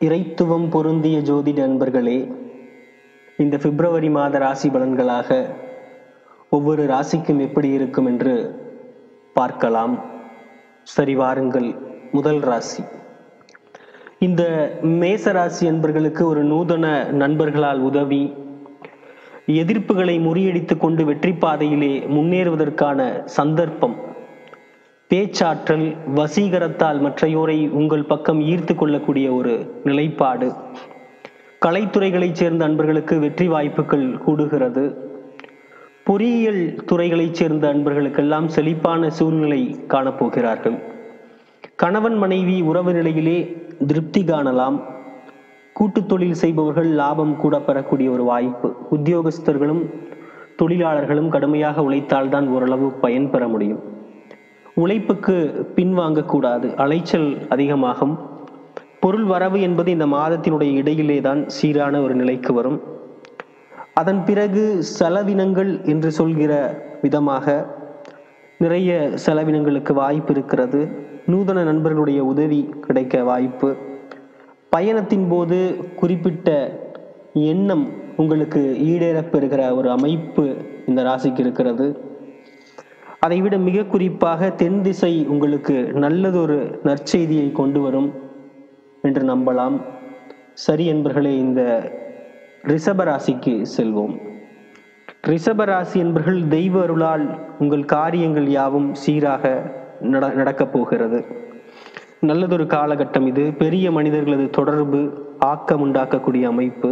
இறைத்துவம் பொருந்திய ஜோதி நண்பர்களே, இந்த பிப்ரவரி மாத ராசி பலன்களாக ஒவ்வொரு ராசிக்கும் எப்படி இருக்கும் என்று பார்க்கலாம். சரி, வாருங்கள். முதல் ராசி, இந்த மேச ராசி என்பர்களுக்கு ஒரு நூதன நண்பர்களால் உதவி எதிர்ப்புகளை முறியடித்துக் கொண்டு வெற்றி பாதையிலே முன்னேறுவதற்கான சந்தர்ப்பம், பேச்சாற்றல், வசீகரத்தால் மற்றையோரை உங்கள் பக்கம் ஈர்த்து கொள்ளக்கூடிய ஒரு நிலைப்பாடு, கலைத்துறைகளைச் சேர்ந்த அன்பர்களுக்கு வெற்றி வாய்ப்புகள் கூடுகிறது. பொறியியல் துறைகளைச் சேர்ந்த அன்பர்களுக்கெல்லாம் செழிப்பான சூழ்நிலை காணப்போகிறார்கள். கணவன் மனைவி உறவு நிலையிலே திருப்தி காணலாம். கூட்டு தொழில் செய்பவர்கள் லாபம் கூட பெறக்கூடிய ஒரு வாய்ப்பு. உத்தியோகஸ்தர்களும் தொழிலாளர்களும் கடுமையாக உழைத்தால்தான் ஓரளவு பயன் பெற முடியும். உழைப்புக்கு பின்வாங்கக்கூடாது. அலைச்சல் அதிகமாகும். பொருள் வரவு என்பது இந்த மாதத்தினுடைய இடையிலே தான் சீரான ஒரு நிலைக்கு வரும். அதன் பிறகு செலவினங்கள் என்று சொல்கிற விதமாக நிறைய செலவினங்களுக்கு வாய்ப்பு இருக்கிறது. நூதன நண்பர்களுடைய உதவி கிடைக்க வாய்ப்பு. பயணத்தின் போது குறிப்பிட்ட எண்ணம் உங்களுக்கு ஈடேறப் பெறுகிற ஒரு அமைப்பு இந்த ராசிக்கு இருக்கிறது. அதைவிட மிக குறிப்பாக தென் திசை உங்களுக்கு நல்லதொரு நற்செய்தியை கொண்டு வரும் என்று நம்பலாம். சரி என்பர்களே, இந்த ரிஷப ராசிக்கு செல்வோம். ரிஷப ராசி என்பர்கள் தெய்வ அருளால் உங்கள் காரியங்கள் யாவும் சீராக நடக்கப் போகிறது. நல்லதொரு காலகட்டம் இது. பெரிய மனிதர்களது தொடர்பு, ஆக்கம் உண்டாக்கக்கூடிய அமைப்பு,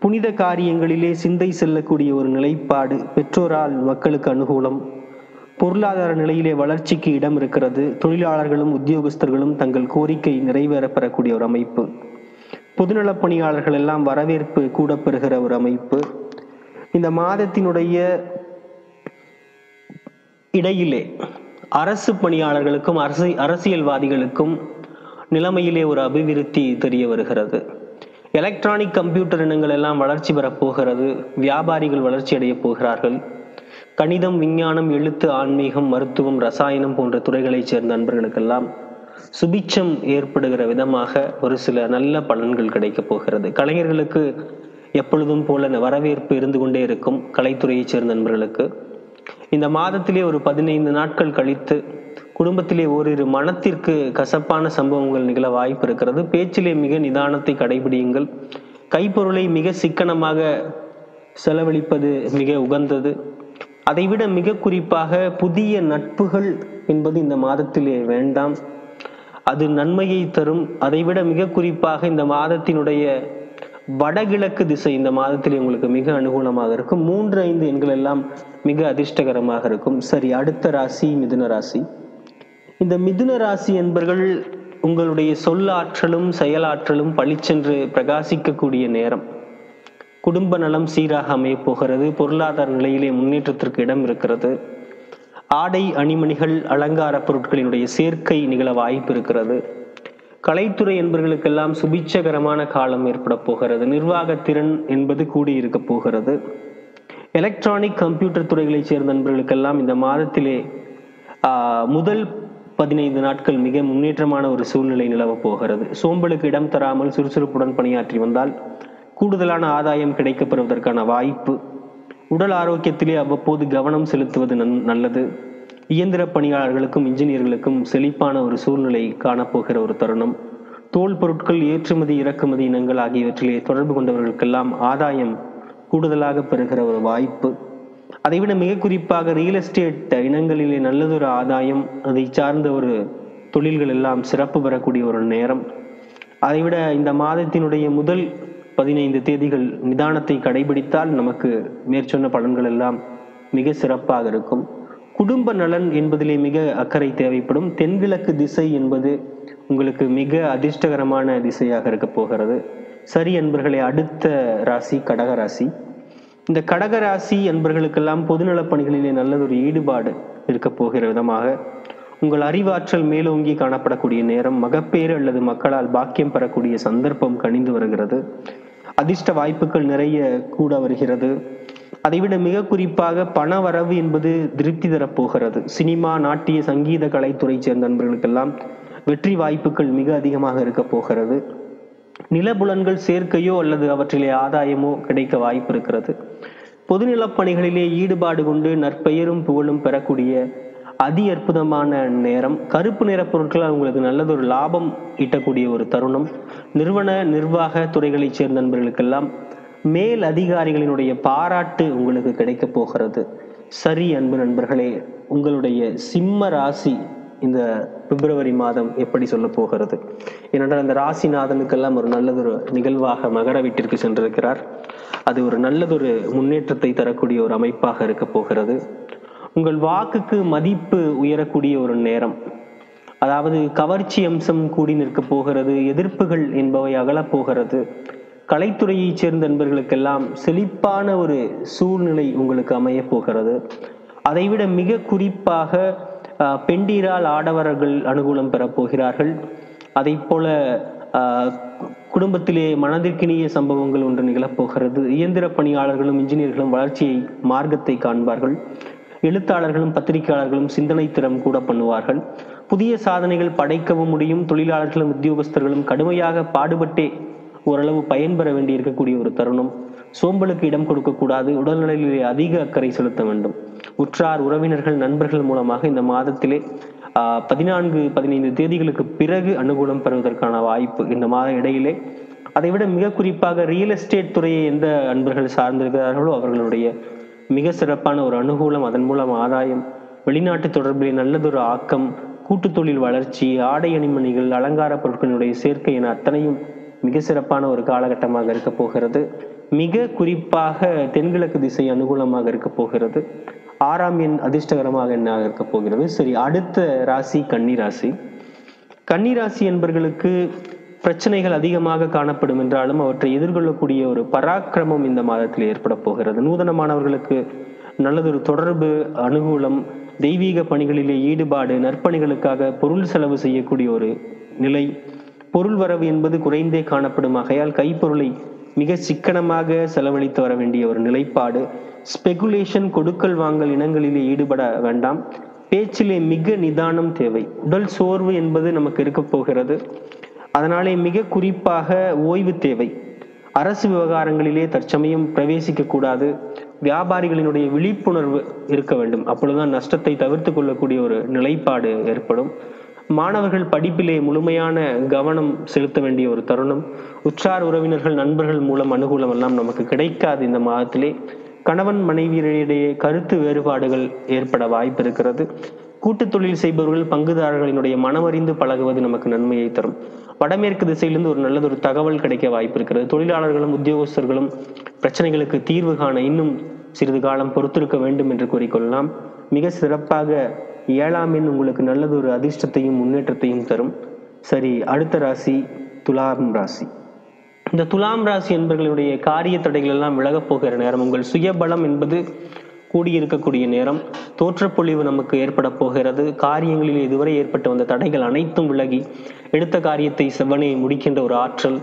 புனித காரியங்களிலே சிந்தை செல்லக்கூடிய ஒரு நிலைப்பாடு, பெற்றோரால் மக்களுக்கு அனுகூலம், பொருளாதார நிலையிலே வளர்ச்சிக்கு இடம் இருக்கிறது. தொழிலாளர்களும் உத்தியோகஸ்தர்களும் தங்கள் கோரிக்கை நிறைவேற பெறக்கூடிய ஒரு அமைப்பு. பொதுநலப் பணியாளர்கள் எல்லாம் வரவேற்பு கூட பெறுகிற ஒரு அமைப்பு. இந்த மாதத்தினுடைய இடையிலே அரசு பணியாளர்களுக்கும் அரசியல்வாதிகளுக்கும் நிலைமையிலே ஒரு அபிவிருத்தி தெரிய வருகிறது. எலக்ட்ரானிக் கம்ப்யூட்டர் இனங்கள் எல்லாம் வளர்ச்சி பெறப் போகிறது. வியாபாரிகள் வளர்ச்சி அடைய போகிறார்கள். கணிதம், விஞ்ஞானம், எழுத்து, ஆன்மீகம், மருத்துவம், ரசாயனம் போன்ற துறைகளைச் சேர்ந்த நண்பர்களுக்கெல்லாம் சுபிட்சம் ஏற்படுகிற விதமாக ஒரு சில நல்ல பலன்கள் கிடைக்கப் போகிறது. கலைஞர்களுக்கு எப்பொழுதும் போல வரவேற்பு இருந்து கொண்டே இருக்கும். கலைத்துறையைச் சேர்ந்த நண்பர்களுக்கு இந்த மாதத்திலே ஒரு 15 நாட்கள் கழித்து குடும்பத்திலே ஓரிரு மனத்திற்கு கசப்பான சம்பவங்கள் நிகழ வாய்ப்பு இருக்கிறது. பேச்சிலே மிக நிதானத்தை கடைபிடியுங்கள். கைப்பொருளை மிக சிக்கனமாக செலவழிப்பது மிக உகந்தது. அதைவிட மிக குறிப்பாக புதிய நட்புகள் என்பது இந்த மாதத்திலே வேண்டாம். அது நன்மையை தரும். அதைவிட மிக குறிப்பாக இந்த மாதத்தினுடைய வடகிழக்கு திசை இந்த மாதத்திலே உங்களுக்கு மிக அனுகூலமாக இருக்கும். 3, 5 எண்கள் எல்லாம் மிக அதிர்ஷ்டகரமாக இருக்கும். சரி, அடுத்த ராசி மிதுன ராசி. இந்த மிதுன ராசி என்பர்கள் உங்களுடைய சொல்லாற்றலும் செயலாற்றலும் பளிச்சென்று பிரகாசிக்கக்கூடிய நேரம். குடும்ப நலம் சீராக அமைய போகிறது. பொருளாதார நிலையிலே முன்னேற்றத்திற்கு இடம் இருக்கிறது. ஆடை அணிமணிகள் அலங்கார பொருட்களினுடைய சேர்க்கை நிகழ வாய்ப்பு இருக்கிறது. கலைத்துறை என்பவர்களுக்கெல்லாம் சுபிட்சகரமான காலம் ஏற்பட போகிறது. நிர்வாகத்திறன் என்பது கூடியிருக்க போகிறது. எலக்ட்ரானிக் கம்ப்யூட்டர் துறைகளைச் சேர்ந்த நண்பர்களுக்கெல்லாம் இந்த மாதத்திலே முதல் 15 நாட்கள் மிக முன்னேற்றமான ஒரு சூழ்நிலை நிலவப் போகிறது. சோம்பலுக்கு இடம் தராமல் சுறுசுறுப்புடன் பணியாற்றி வந்தால் கூடுதலான ஆதாயம் கிடைக்கப்பெறுவதற்கான வாய்ப்பு. உடல் ஆரோக்கியத்திலே அவ்வப்போது கவனம் செலுத்துவது நல்லது. இயந்திர பணியாளர்களுக்கும் இன்ஜினியர்களுக்கும் செழிப்பான ஒரு சூழ்நிலை காணப்போகிற ஒரு தருணம். தோல் பொருட்கள், ஏற்றுமதி இறக்குமதி இனங்கள் ஆகியவற்றிலே தொடர்பு கொண்டவர்களுக்கெல்லாம் ஆதாயம் கூடுதலாக பெறுகிற ஒரு வாய்ப்பு. அதைவிட மிக குறிப்பாக ரியல் எஸ்டேட் இனங்களிலே நல்லதொரு ஆதாயம், அதை சார்ந்த ஒரு தொழில்கள் எல்லாம் சிறப்பு பெறக்கூடிய ஒரு நேரம். அதைவிட இந்த மாதத்தினுடைய முதல் 15 தேதிகள் நிதானத்தை கடைபிடித்தால் நமக்கு மேற்சொன்ன பலன்கள் எல்லாம் மிக சிறப்பாக இருக்கும். குடும்ப நலன் என்பதிலே மிக அக்கறை தேவைப்படும். தென்கிழக்கு திசை என்பது உங்களுக்கு மிக அதிர்ஷ்டகரமான திசையாக இருக்க போகிறது. சரி என்பர்களே, அடுத்த ராசி கடகராசி. இந்த கடகராசி என்பர்களுக்கெல்லாம் பொதுநலப் பணிகளிலே நல்லதொரு ஈடுபாடு இருக்க போகிற விதமாக உங்கள் அறிவாற்றல் மேலோங்கி காணப்படக்கூடிய நேரம். மகப்பேறு அல்லது மக்களால் பாக்கியம் பெறக்கூடிய சந்தர்ப்பம் கனிந்து வருகிறது. அதிர்ஷ்ட வாய்ப்புகள் நிறைய கூட வருகிறது. அதைவிட மிக குறிப்பாக பண வரவு என்பது திருப்தி தரப்போகிறது. சினிமா, நாட்டிய, சங்கீத கலைத்துறை சேர்ந்த நண்பர்களுக்கெல்லாம் வெற்றி வாய்ப்புகள் மிக அதிகமாக இருக்க போகிறது. நிலபுலன்கள் சேர்க்கையோ அல்லது அவற்றிலே ஆதாயமோ கிடைக்க வாய்ப்பு இருக்கிறது. பொதுநிலப் பணிகளிலே ஈடுபாடு கொண்டு நற்பெயரும் புகழும் பெறக்கூடிய அதி அற்புதமான நேரம். கருப்பு நிற பொருட்களால் உங்களுக்கு நல்லதொரு லாபம் ஈட்டக்கூடிய ஒரு தருணம். நிறுவன நிர்வாக துறைகளைச் சேர்ந்த நண்பர்களுக்கெல்லாம் மேல் அதிகாரிகளினுடைய பாராட்டு உங்களுக்கு கிடைக்க போகிறது. சரி அன்பு நண்பர்களே, உங்களுடைய சிம்ம ராசி இந்த பிப்ரவரி மாதம் எப்படி சொல்ல போகிறது? ஏனென்றால் அந்த ராசிநாதனுக்கெல்லாம் ஒரு நல்லதொரு நிகழ்வாக மகர வீட்டிற்கு சென்றிருக்கிறார். அது ஒரு நல்லதொரு முன்னேற்றத்தை தரக்கூடிய ஒரு அமைப்பாக இருக்க போகிறது. உங்கள் வாக்குக்கு மதிப்பு உயரக்கூடிய ஒரு நேரம். அதாவது கவர்ச்சி அம்சம் கூடி நிற்க போகிறது. எதிர்ப்புகள் என்பவை அகலப் போகிறது. கலைத்துறையைச் சேர்ந்த நண்பர்களுக்கெல்லாம் செழிப்பான ஒரு சூழ்நிலை உங்களுக்கு அமைய போகிறது. அதைவிட மிக குறிப்பாக பெண்டீரால் ஆடவர்கள் அனுகூலம் பெறப்போகிறார்கள். அதை போல குடும்பத்திலே மனதிற்கினிய சம்பவங்கள் ஒன்று நிகழப்போகிறது. இயந்திர பணியாளர்களும் இன்ஜினியர்களும் வளர்ச்சியை மார்க்கத்தை காண்பார்கள். எழுத்தாளர்களும் பத்திரிகையாளர்களும் சிந்தனை திறம் கூட பண்ணுவார்கள். புதிய சாதனைகள் படைக்கவும் முடியும். தொழிலாளர்களும் உத்தியோகஸ்தர்களும் கடுமையாக பாடுபட்டே ஓரளவு பயன்பெற வேண்டி இருக்கக்கூடிய ஒரு தருணம். சோம்பலுக்கு இடம் கொடுக்க கூடாது. உடல்நிலையிலே அதிக அக்கறை செலுத்த வேண்டும். உற்றார் உறவினர்கள் நண்பர்கள் மூலமாக இந்த மாதத்திலே 14-15 தேதிகளுக்கு பிறகு அனுகூலம் பெறுவதற்கான வாய்ப்பு இந்த மாத இடையிலே. அதைவிட மிக குறிப்பாக ரியல் எஸ்டேட் துறையை எந்த அன்பர்கள் சார்ந்திருக்கிறார்களோ அவர்களுடைய மிக சிறப்பான ஒரு அனுகூலம், அதன் மூலம் ஆதாயம், வெளிநாட்டு தொடர்பிலே நல்லதொரு ஆக்கம், கூட்டு தொழில் வளர்ச்சி, ஆடை அணிமணிகள், அலங்கார பொருட்களினுடைய சேர்க்கை என அத்தனையும் மிக சிறப்பான ஒரு காலகட்டமாக இருக்க போகிறது. மிக குறிப்பாக தென்கிழக்கு திசை அனுகூலமாக இருக்க போகிறது. 6ஆம் எண் அதிர்ஷ்டகரமாக எண்ணாக இருக்க போகிறது. சரி, அடுத்த ராசி கன்னிராசி. கன்னிராசி என்பர்களுக்கு பிரச்சனைகள் அதிகமாக காணப்படும் என்றாலும் அவற்றை எதிர்கொள்ளக்கூடிய ஒரு பராக்கிரமம் இந்த மாதத்தில் ஏற்பட போகிறது. நூதனமானவர்களுக்கு நல்லதொரு தொடர்பு, அனுகூலம், தெய்வீக பணிகளிலே ஈடுபாடு, நற்பணிகளுக்காக பொருள் செலவு செய்யக்கூடிய ஒரு நிலை. பொருள் வரவு என்பது குறைந்தே காணப்படும். ஆகையால் கைப்பொருளை மிக சிக்கனமாக செலவழித்து வர வேண்டிய ஒரு நிலைப்பாடு. ஸ்பெகுலேஷன், கொடுக்கல் வாங்கல் இனங்களிலே ஈடுபட வேண்டாம். பேச்சிலே மிக நிதானம் தேவை. உடல் சோர்வு என்பது நமக்கு இருக்க போகிறது. அதனாலே மிக குறிப்பாக ஓய்வு தேவை. அரசு விவகாரங்களிலே தற்சமயம் பிரவேசிக்க கூடாது. வியாபாரிகளினுடைய விழிப்புணர்வு இருக்க வேண்டும். அப்பொழுதுதான் நஷ்டத்தை தவிர்த்து கொள்ளக்கூடிய ஒரு நிலைப்பாடு ஏற்படும். மாணவர்கள் படிப்பிலே முழுமையான கவனம் செலுத்த வேண்டிய ஒரு தருணம். உற்றார் உறவினர்கள் நண்பர்கள் மூலம் அனுகூலம் எல்லாம் நமக்கு கிடைக்காது இந்த மாதத்திலே. கணவன் மனைவியரிடையே கருத்து வேறுபாடுகள் ஏற்பட வாய்ப்பு இருக்கிறது. கூட்டு தொழில் செய்பவர்கள் பங்குதாரர்களினுடைய மனமறிந்து பழகுவது நமக்கு நன்மையை தரும். வடமேற்கு திசையிலிருந்து ஒரு நல்லதொரு தகவல் கிடைக்க வாய்ப்பு இருக்கிறது. தொழிலாளர்களும் உத்தியோகஸ்தர்களும் பிரச்சனைகளுக்கு தீர்வு காண இன்னும் சிறிது காலம் பொறுத்திருக்க வேண்டும் என்று கூறிக்கொள்ளலாம். மிக சிறப்பாக 7ஆம் எண் உங்களுக்கு நல்லதொரு அதிர்ஷ்டத்தையும் முன்னேற்றத்தையும் தரும். சரி, அடுத்த ராசி துலாம் ராசி. இந்த துலாம் ராசி என்பவர்களுடைய காரிய தடைகள் எல்லாம் விலகப் போகிற நேரம். உங்கள் சுயபலம் என்பது கூடியிருக்கக்கூடிய நேரம். தோற்றப்பொழிவு நமக்கு ஏற்பட போகிறது. காரியங்களில் இதுவரை ஏற்பட்டு வந்த தடைகள் அனைத்தும் விலகி எடுத்த காரியத்தை செவ்வனே முடிக்கின்ற ஒரு ஆற்றல்.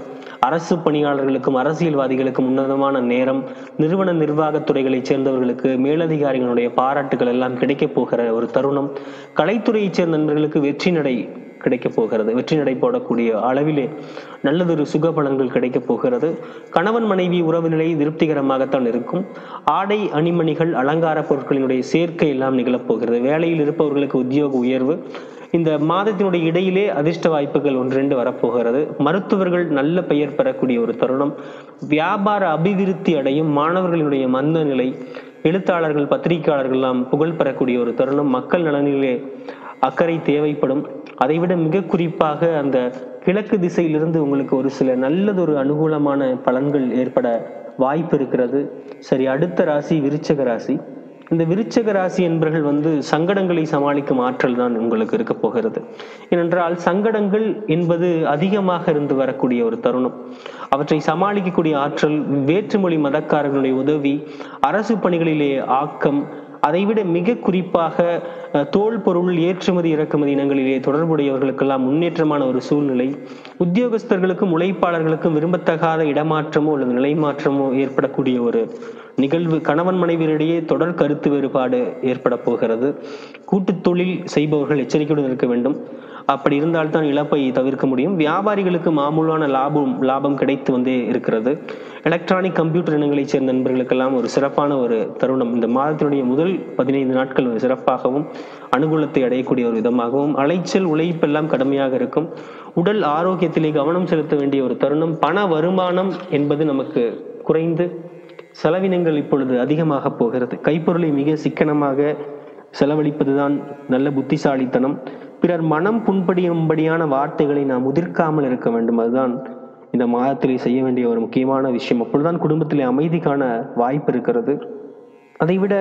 அரசு பணியாளர்களுக்கும் அரசியல்வாதிகளுக்கும் உன்னதமான நேரம். நிறுவன நிர்வாகத் துறைகளைச் சேர்ந்தவர்களுக்கு மேலதிகாரிகளுடைய பாராட்டுகள் எல்லாம் கிடைக்கப் போகிற ஒரு தருணம். கலைத்துறையைச் சேர்ந்த நண்பர்களுக்கு வெற்றி நடை கிடைக்கப் போகிறது. வெற்றி நடை போடக்கூடிய அளவிலே நல்லதொரு சுகபலன்கள் கிடைக்கப் போகிறது. கணவன் மனைவி உறவு நிலை திருப்திகரமாகத்தான் இருக்கும். ஆடை அணிமணிகள் அலங்கார பொருட்களினுடைய சேர்க்கை எல்லாம் நிகழப்போகிறது. வேலையில் இருப்பவர்களுக்கு உத்தியோக உயர்வு. இந்த மாதத்தினுடைய இடையிலே அதிர்ஷ்ட வாய்ப்புகள் 1-2 வரப்போகிறது. மருத்துவர்கள் நல்ல பெயர் பெறக்கூடிய ஒரு தருணம். வியாபார அபிவிருத்தி அடையும். மாணவர்களுடைய மந்த நிலை. எழுத்தாளர்கள் பத்திரிகையாளர்கள் எல்லாம் புகழ் பெறக்கூடிய ஒரு தருணம். மக்கள் நலனிலே அக்கறை தேவைப்படும். அதைவிட மிக குறிப்பாக அந்த கிழக்கு திசையிலிருந்து உங்களுக்கு ஒரு சில நல்லதொரு அனுகூலமான பலன்கள் ஏற்பட வாய்ப்பு இருக்கிறது. சரி, அடுத்த ராசி விருச்சக ராசி. இந்த விருச்சக ராசி என்பவர்கள் சங்கடங்களை சமாளிக்கும் ஆற்றல் தான் உங்களுக்கு இருக்க போகிறது. ஏனென்றால் சங்கடங்கள் என்பது அதிகமாக இருந்து வரக்கூடிய ஒரு தருணம். அவற்றை சமாளிக்கக்கூடிய ஆற்றல், வேற்றுமொழி மதக்காரர்களுடைய உதவி, அரசு பணிகளிலே ஆக்கம், அதைவிட மிக குறிப்பாக தோல் பொருள் ஏற்றுமதி இறக்குமதி இனங்களிலே தொடர்புடையவர்களுக்கெல்லாம் முன்னேற்றமான ஒரு சூழ்நிலை. உத்தியோகஸ்தர்களுக்கும் உழைப்பாளர்களுக்கும் விரும்பத்தகாத இடமாற்றமோ அல்லது நிலை மாற்றமோ ஏற்படக்கூடிய ஒரு நிகழ்வு. கணவன் மனைவியரிடையே தொடர் கருத்து வேறுபாடு ஏற்பட போகிறது. கூட்டு தொழில் செய்பவர்கள் எச்சரிக்கையுடன் இருக்க வேண்டும். அப்படி இருந்தால்தான் இழப்பை தவிர்க்க முடியும். வியாபாரிகளுக்கு மாமூலான லாபம் கிடைத்து வந்தே இருக்கிறது. எலக்ட்ரானிக் கம்ப்யூட்டர் இனங்களைச் சேர்ந்த நண்பர்களுக்கெல்லாம் ஒரு சிறப்பான ஒரு தருணம். இந்த மாதத்தினுடைய முதல் 15 நாட்கள் ஒரு சிறப்பாகவும் அனுகூலத்தை அடையக்கூடிய ஒரு விதமாகவும், அலைச்சல் உழைப்பெல்லாம் கடுமையாக இருக்கும். உடல் ஆரோக்கியத்திலே கவனம் செலுத்த வேண்டிய ஒரு தருணம். பண வருமானம் என்பது நமக்கு குறைந்து செலவினங்கள் இப்பொழுது அதிகமாக போகிறது. கைப்பொருளை மிக சிக்கனமாக செலவழிப்பதுதான் நல்ல புத்திசாலித்தனம். பிறர் மனம் புண்படியும்படியான வார்த்தைகளை நாம் உதிர்க்காமல் இருக்க வேண்டும். அதுதான் இந்த மாதத்திலே செய்ய வேண்டிய ஒரு முக்கியமான விஷயம். அப்பொழுதுதான் குடும்பத்திலே அமைதி காண வாய்ப்பு இருக்கிறது. அதைவிட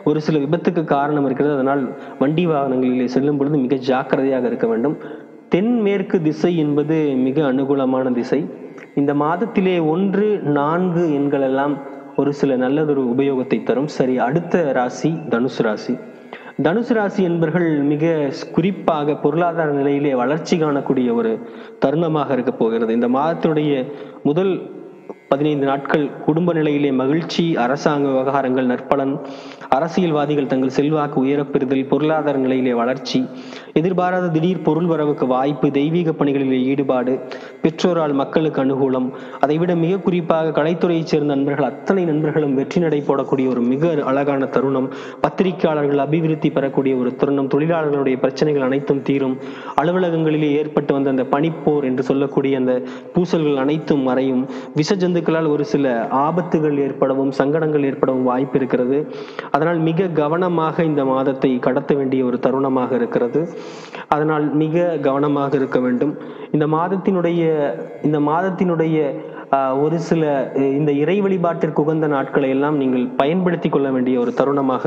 ஒரு சில விபத்துக்கு காரணம் இருக்கிறது. அதனால் வண்டி வாகனங்களிலே செல்லும் பொழுது மிக ஜாக்கிரதையாக இருக்க வேண்டும். தென்மேற்கு திசை என்பது மிக அனுகூலமான திசை. இந்த மாதத்திலே 1, 4 எண்கள் எல்லாம் ஒரு சில நல்லதொரு உபயோகத்தை தரும். சரி, அடுத்த ராசி தனுசு ராசி. தனுசு ராசி என்பவர்கள் மிக குறிப்பாக பொருளாதார நிலையிலே வளர்ச்சி காணக்கூடிய ஒரு தருணமாக இருக்க போகிறது. இந்த மாதத்தினுடைய முதல் 15 நாட்கள் குடும்ப நிலையிலே மகிழ்ச்சி, அரசாங்க விவகாரங்கள் நற்பலன், அரசியல்வாதிகள் தங்கள் செல்வாக்கு உயரப்பெறுதல், பொருளாதார நிலையிலே வளர்ச்சி, எதிர்பாராத திடீர் பொருள் வரவுக்கு வாய்ப்பு, தெய்வீக பணிகளிலே ஈடுபாடு, பெற்றோரால் மக்களுக்கு அனுகூலம். அதைவிட மிக குறிப்பாக கலைத்துறையைச் சேர்ந்த நண்பர்கள் அத்தனை நண்பர்களும் வெற்றி நடை போடக்கூடிய ஒரு மிக அழகான தருணம். பத்திரிகையாளர்கள் அபிவிருத்தி பெறக்கூடிய ஒரு தருணம். தொழிலாளர்களுடைய பிரச்சனைகள் அனைத்தும் தீரும். அலுவலகங்களிலே ஏற்பட்டு வந்த அந்த பனிப்போர் என்று சொல்லக்கூடிய அந்த பூசல்கள் அனைத்தும் மறையும். விசஜந்துக்களால் ஒரு சில ஆபத்துகள் ஏற்படவும் சங்கடங்கள் ஏற்படவும் வாய்ப்பு இருக்கிறது. அதனால் மிக கவனமாக இந்த மாதத்தை கடத்த வேண்டிய ஒரு தருணமாக இருக்கிறது. அதனால் மிக கவனமாக இருக்க வேண்டும். இந்த மாதத்தினுடைய ஒரு சில இந்த இறை வழிபாட்டிற்கு உகந்த நாட்களை எல்லாம் நீங்கள் பயன்படுத்தி கொள்ள வேண்டிய ஒரு தருணமாக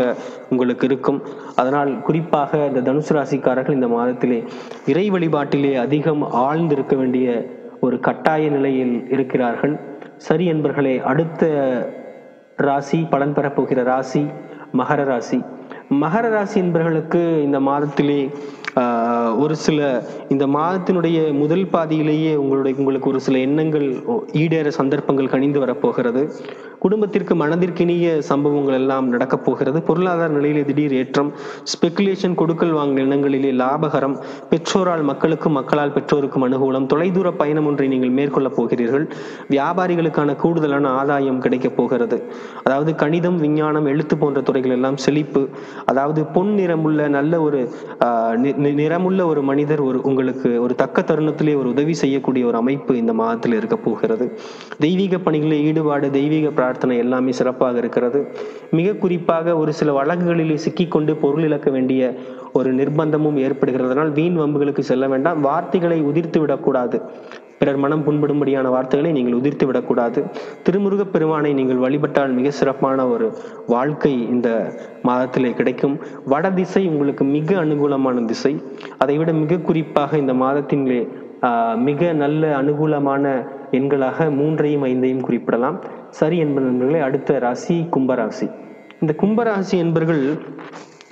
உங்களுக்கு இருக்கும். அதனால் குறிப்பாக இந்த தனுசு ராசிக்காரர்கள் இந்த மாதத்திலே இறை வழிபாட்டிலே அதிகம் ஆழ்ந்திருக்க வேண்டிய ஒரு கட்டாய நிலையில் இருக்கிறார்கள். சரி என்பர்களே, அடுத்த ராசி பலன் பெறப்போகிற ராசி மகர ராசி. மகர ராசி என்பவர்களுக்கு இந்த மாதத்திலே ஒரு சில இந்த மாதத்தினுடைய முதல் பாதியிலேயே உங்களுக்கு ஒரு சில எண்ணங்கள் ஈடேற சந்தர்ப்பங்கள் கனிந்து வரப்போகிறது. குடும்பத்திற்கு மனதிற்கினிய சம்பவங்கள் எல்லாம் நடக்கப் போகிறது. பொருளாதார நிலையிலே திடீர் ஏற்றம், ஸ்பெகுலேஷன், கொடுக்கல் வாங்கல் எண்ணங்களிலே லாபகரம், பெற்றோரால் மக்களுக்கும் மக்களால் பெற்றோருக்கும் அனுகூலம், தொலைதூர பயணம் ஒன்றை நீங்கள் மேற்கொள்ளப் போகிறீர்கள். வியாபாரிகளுக்கான கூடுதலான ஆதாயம் கிடைக்கப் போகிறது. அதாவது கணிதம், விஞ்ஞானம், எழுத்து போன்ற துறைகள் எல்லாம் செழிப்பு. அதாவது பொன் நிறமுள்ள நல்ல ஒரு நிறமுள்ள ஒரு மனிதர் உங்களுக்கு ஒரு தக்க தருணத்திலே ஒரு உதவி செய்யக்கூடிய ஒரு அமைப்பு இந்த மாதத்தில் இருக்க போகிறது. தெய்வீக பணிகளில் ஈடுபாடு, தெய்வீக பிரார்த்தனை எல்லாமே சிறப்பாக இருக்கிறது. மிக குறிப்பாக ஒரு சில வழக்குகளிலே சிக்கிக்கொண்டு பொருள் இழக்க வேண்டிய ஒரு நிர்பந்தமும் ஏற்படுகிறதுனால் வீண் வம்புகளுக்கு செல்ல வேண்டாம். வார்த்தைகளை உதிர்த்து விடக்கூடாது. பிறர் மனம் புண்படும்படியான வார்த்தைகளை நீங்கள் உதிர்த்து விடக்கூடாது. திருமுருகப் பெருமானை நீங்கள் வழிபட்டால் மிக சிறப்பான ஒரு வாழ்க்கை இந்த மாதத்திலே கிடைக்கும். வட திசை உங்களுக்கு மிக அனுகூலமான திசை. அதைவிட மிக குறிப்பாக இந்த மாதத்திலே மிக நல்ல அனுகூலமான எண்களாக 3ஐயும் 5ஐயும் குறிப்பிடலாம். சரி என்பவர்களே, அடுத்த ராசி கும்பராசி. இந்த கும்பராசி என்பர்கள்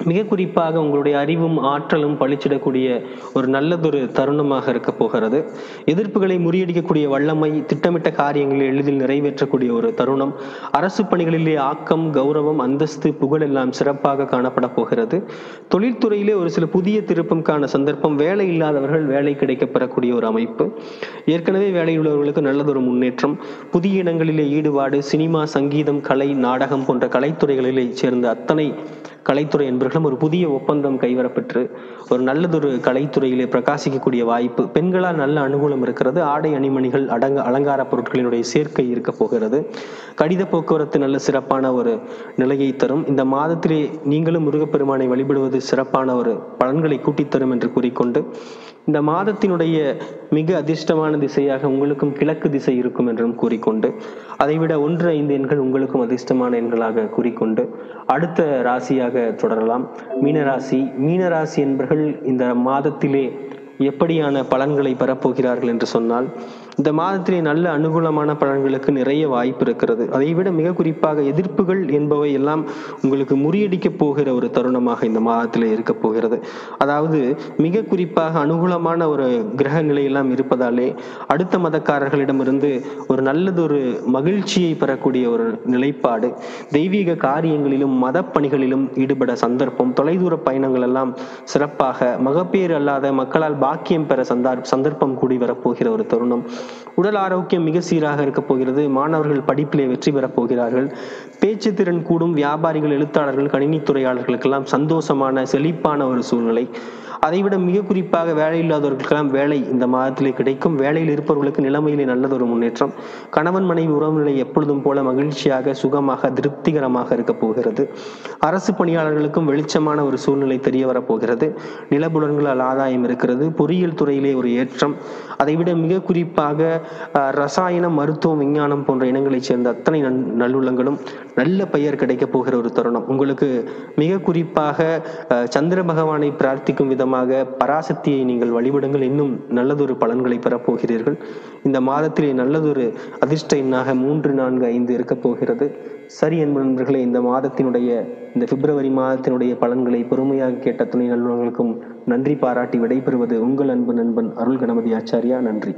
மிக குறிப்பாக உங்களுடைய அறிவும் ஆற்றலும் பழிச்சிடக்கூடிய ஒரு நல்லதொரு தருணமாக இருக்க போகிறது. எதிர்ப்புகளை முறியடிக்கக்கூடிய வல்லமை, திட்டமிட்ட காரியங்களை எளிதில் நிறைவேற்றக்கூடிய ஒரு தருணம். அரசு பணிகளிலே ஆக்கம், கௌரவம், அந்தஸ்து, புகழ் எல்லாம் சிறப்பாக காணப்பட போகிறது. தொழில்துறையிலே ஒரு சில புதிய திருப்பம்கான சந்தர்ப்பம். வேலை இல்லாதவர்கள் வேலை கிடைக்க பெறக்கூடிய ஒரு அமைப்பு. ஏற்கனவே வேலையில் உள்ளவர்களுக்கு நல்லதொரு முன்னேற்றம். புதிய இடங்களிலே ஈடுபாடு. சினிமா, சங்கீதம், கலை, நாடகம் போன்ற கலைத்துறைகளிலே சேர்ந்த அத்தனை கலைத்துறை என்பவர்களும் ஒரு புதிய ஒப்பந்தம் கைவரப்பெற்று ஒரு நல்லதொரு கலைத்துறையிலே பிரகாசிக்கக்கூடிய வாய்ப்பு. பெண்களால் நல்ல அனுகூலம் இருக்கிறது. ஆடை அணிமணிகள், அலங்கார பொருட்களினுடைய சேர்க்கை இருக்க போகிறது. கடித போக்குவரத்து நல்ல சிறப்பான ஒரு நிலையை தரும். இந்த மாதத்திலே நீங்களும் முருகப்பெருமானை வழிபடுவது சிறப்பான ஒரு பலன்களை கூட்டித்தரும் என்று கூறிக்கொண்டு, இந்த மாதத்தினுடைய மிக அதிர்ஷ்டமான திசையாக உங்களுக்கும் கிழக்கு திசை இருக்கும் என்றும் கூறிக்கொண்டு, அதைவிட 1, 5 எண்கள் உங்களுக்கும் அதிர்ஷ்டமான எண்களாக கூறிக்கொண்டு அடுத்த ராசியாக தொடரலாம். மீனராசி. மீனராசி என்பவர்கள் இந்த மாதத்திலே எப்படியான பலன்களை பெறப்போகிறார்கள் என்று சொன்னால், இந்த மாதத்திலே நல்ல அனுகூலமான பலன்களுக்கு நிறைய வாய்ப்பு இருக்கிறது. அதைவிட மிக குறிப்பாக எதிர்ப்புகள் என்பவை எல்லாம் உங்களுக்கு முறியடிக்க போகிற ஒரு தருணமாக இந்த மாதத்திலே இருக்க போகிறது. அதாவது மிக குறிப்பாக அனுகூலமான ஒரு கிரக நிலையெல்லாம் இருப்பதாலே அடுத்த மதக்காரர்களிடமிருந்து ஒரு நல்லதொரு மகிழ்ச்சியை பெறக்கூடிய ஒரு நிலைப்பாடு, தெய்வீக காரியங்களிலும் மத பணிகளிலும் ஈடுபட சந்தர்ப்பம், தொலைதூர பயணங்கள் எல்லாம் சிறப்பாக, மகப்பேறு அல்லாத மக்களால் பாக்கியம் பெற சந்தர்ப்பம் கூடி வரப்போகிற ஒரு தருணம். உடல் ஆரோக்கியம் மிக சீராக இருக்க போகிறது. மாணவர்கள் படிப்பிலே வெற்றி பெறப் போகிறார்கள். பேச்சு திறன் கூடும். வியாபாரிகள், எழுத்தாளர்கள், கணினி துறையாளர்களுக்கெல்லாம் சந்தோஷமான செழிப்பான ஒரு சூழ்நிலை. அதைவிட மிக குறிப்பாக வேலை இல்லாதவர்களுக்கெல்லாம் வேலை இந்த மாதத்திலே கிடைக்கும். வேலையில் இருப்பவர்களுக்கு நிலைமையிலே நல்லதொரு முன்னேற்றம். கணவன் மனைவி உறவு நிலை எப்பொழுதும் போல மகிழ்ச்சியாக, சுகமாக, திருப்திகரமாக இருக்க போகிறது. அரசு பணியாளர்களுக்கும் வெளிச்சமான ஒரு சூழ்நிலை தெரிய வரப்போகிறது. நிலபுலன்களால் ஆதாயம் இருக்கிறது. பொறியியல் துறையிலே ஒரு ஏற்றம். அதைவிட மிக குறிப்பாக ரசாயனம், மருத்துவம், விஞ்ஞானம் போன்ற இனங்களைச் சேர்ந்த அத்தனை நல்லுள்ளங்களும் நல்ல பெயர் கிடைக்க போகிற ஒரு தருணம். உங்களுக்கு மிக குறிப்பாக சந்திர பகவானை பிரார்த்திக்கும் விதமாக பராசக்தியை நீங்கள் வழிபடுங்கள். இன்னும் நல்லதொரு பலன்களை பெறப்போகிறீர்கள். இந்த மாதத்திலே நல்லதொரு அதிர்ஷ்ட எண்ணாக 3, 4, 5 இருக்க போகிறது. சரி நண்பர்களே, இந்த பிப்ரவரி மாதத்தினுடைய பலன்களை பொறுமையாக கேட்ட துணை நல்லவர்களுக்கும் நன்றி பாராட்டி விடைபெறுவது உங்கள் அன்பு நண்பன் அருள் கணபதி ஆச்சாரியா. நன்றி.